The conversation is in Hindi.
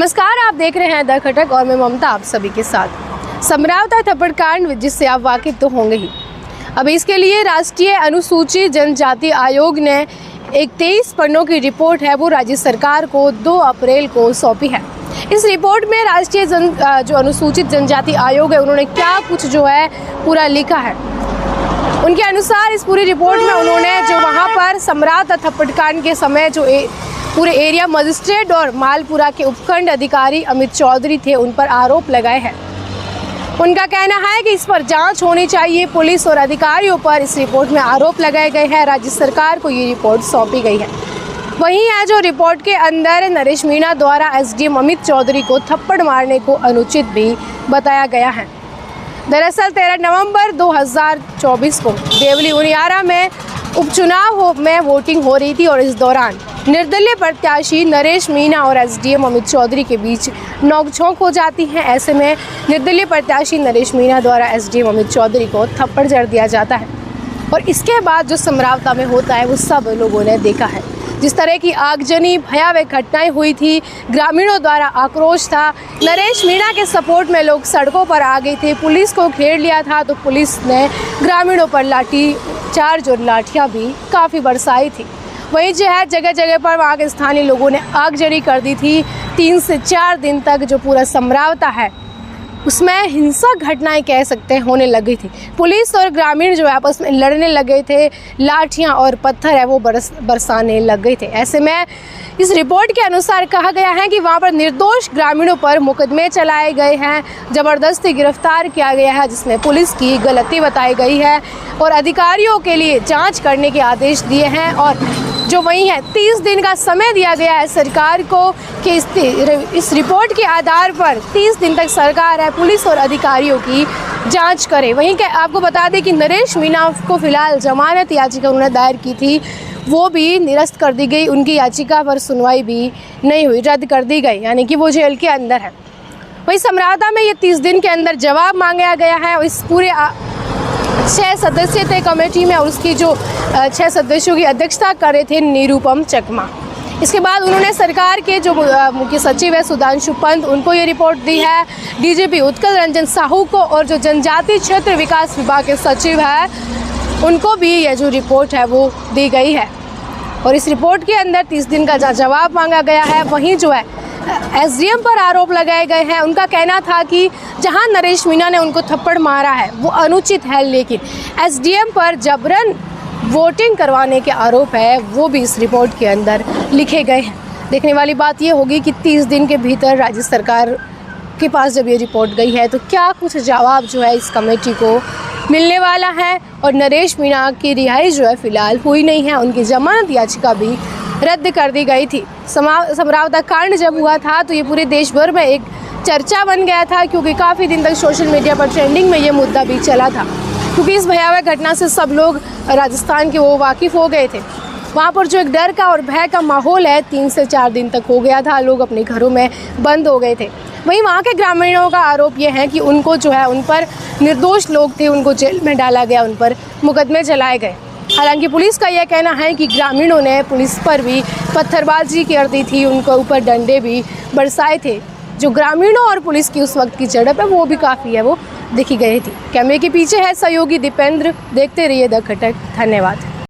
नमस्कार, आप देख रहे हैं द खटक और मैं ममता आप सभी के साथ। समरावता थप्पड़ कांड जिससे आप वाकिफ तो होंगे ही। अब इसके लिए राष्ट्रीय अनुसूचित जनजाति आयोग ने एक 23 पन्नों की रिपोर्ट है वो राज्य सरकार को 2 अप्रैल को सौंपी है। इस रिपोर्ट में राष्ट्रीय जो अनुसूचित जनजाति आयोग है उन्होंने क्या कुछ जो है पूरा लिखा है। उनके अनुसार इस पूरी रिपोर्ट में उन्होंने जो वहाँ पर समरावता थप्पड़ कांड के समय जो पूरे एरिया मजिस्ट्रेट और मालपुरा के उपखंड अधिकारी अमित चौधरी थे उन पर आरोप लगाए हैं। उनका कहना है कि इस पर जांच होनी चाहिए। पुलिस और अधिकारियों पर इस रिपोर्ट में आरोप लगाए गए हैं। राज्य सरकार को ये रिपोर्ट सौंपी गई है। वहीं है जो रिपोर्ट के अंदर नरेश मीणा द्वारा एसडीएम अमित चौधरी को थप्पड़ मारने को अनुचित भी बताया गया है। दरअसल 13 नवंबर 2024 को देवली उनियारा में उपचुनाव में वोटिंग हो रही थी और इस दौरान निर्दलीय प्रत्याशी नरेश मीणा और एसडीएम अमित चौधरी के बीच नोकझोंक हो जाती है। ऐसे में निर्दलीय प्रत्याशी नरेश मीणा द्वारा एसडीएम अमित चौधरी को थप्पड़ जड़ दिया जाता है और इसके बाद जो समरावता में होता है वो सब लोगों ने देखा है। जिस तरह की आगजनी भयावह घटनाएं हुई थी, ग्रामीणों द्वारा आक्रोश था। नरेश मीणा के सपोर्ट में लोग सड़कों पर आ गए थे। पुलिस को घेर लिया था तो पुलिस ने ग्रामीणों पर लाठी चार्ज और लाठियाँ भी काफ़ी बरसाई थी। वहीं जो है जगह जगह पर वहाँ के स्थानीय लोगों ने आगजनी कर दी थी। 3 से 4 दिन तक जो पूरा समरावता है उसमें हिंसक घटनाएं कह सकते हैं होने लगी थी। पुलिस और ग्रामीण जो है आपस में लड़ने लगे थे, लाठियां और पत्थर है वो बरसाने लग गए थे। ऐसे में इस रिपोर्ट के अनुसार कहा गया है कि वहां पर निर्दोष ग्रामीणों पर मुकदमे चलाए गए हैं, ज़बरदस्ती गिरफ्तार किया गया है जिसमें पुलिस की गलती बताई गई है और अधिकारियों के लिए जाँच करने के आदेश दिए हैं। और जो वही है 30 दिन का समय दिया गया है सरकार को कि इस रिपोर्ट के आधार पर 30 दिन तक सरकार है पुलिस और अधिकारियों की जांच करे। वहीं के आपको बता दें कि नरेश मीणा को फिलहाल जमानत याचिका उन्होंने दायर की थी, वो भी निरस्त कर दी गई। उनकी याचिका पर सुनवाई भी नहीं हुई, रद्द कर दी गई, यानी कि वो जेल के अंदर है। वहीं समरावता में ये 30 दिन के अंदर जवाब मांगा गया है। इस पूरे 6 सदस्य थे कमेटी में और उसकी जो 6 सदस्यों की अध्यक्षता कर रहे थे निरुपम चकमा। इसके बाद उन्होंने सरकार के जो मुख्य सचिव है सुधांशु पंत उनको ये रिपोर्ट दी है, डीजीपी उत्कल रंजन साहू को और जो जनजातीय क्षेत्र विकास विभाग के सचिव है उनको भी ये जो रिपोर्ट है वो दी गई है। और इस रिपोर्ट के अंदर 30 दिन का जवाब मांगा गया है। वहीं जो है एसडीएम पर आरोप लगाए गए हैं। उनका कहना था कि जहां नरेश मीणा ने उनको थप्पड़ मारा है वो अनुचित है, लेकिन एसडीएम पर जबरन वोटिंग करवाने के आरोप है वो भी इस रिपोर्ट के अंदर लिखे गए हैं। देखने वाली बात ये होगी कि 30 दिन के भीतर राज्य सरकार के पास जब ये रिपोर्ट गई है तो क्या कुछ जवाब जो है इस कमेटी को मिलने वाला है। और नरेश मीणा की रिहाई जो है फिलहाल हुई नहीं है, उनकी जमानत याचिका भी रद्द कर दी गई थी। समरावता कांड जब हुआ था तो ये पूरे देश भर में एक चर्चा बन गया था क्योंकि काफ़ी दिन तक सोशल मीडिया पर ट्रेंडिंग में ये मुद्दा भी चला था क्योंकि इस भयावह घटना से सब लोग राजस्थान के वो वाकिफ़ हो गए थे। वहाँ पर जो एक डर का और भय का माहौल है 3 से 4 दिन तक हो गया था, लोग अपने घरों में बंद हो गए थे। वहीं वहाँ के ग्रामीणों का आरोप ये है कि उनको जो है उन पर निर्दोष लोग थे उनको जेल में डाला गया, उन पर मुकदमे चलाए गए। हालांकि पुलिस का यह कहना है कि ग्रामीणों ने पुलिस पर भी पत्थरबाजी कर दी थी, उनके ऊपर डंडे भी बरसाए थे। जो ग्रामीणों और पुलिस की उस वक्त की झड़प है वो भी काफ़ी है वो देखी गई थी। कैमरे के पीछे है सहयोगी दीपेंद्र। देखते रहिए द खटक। धन्यवाद।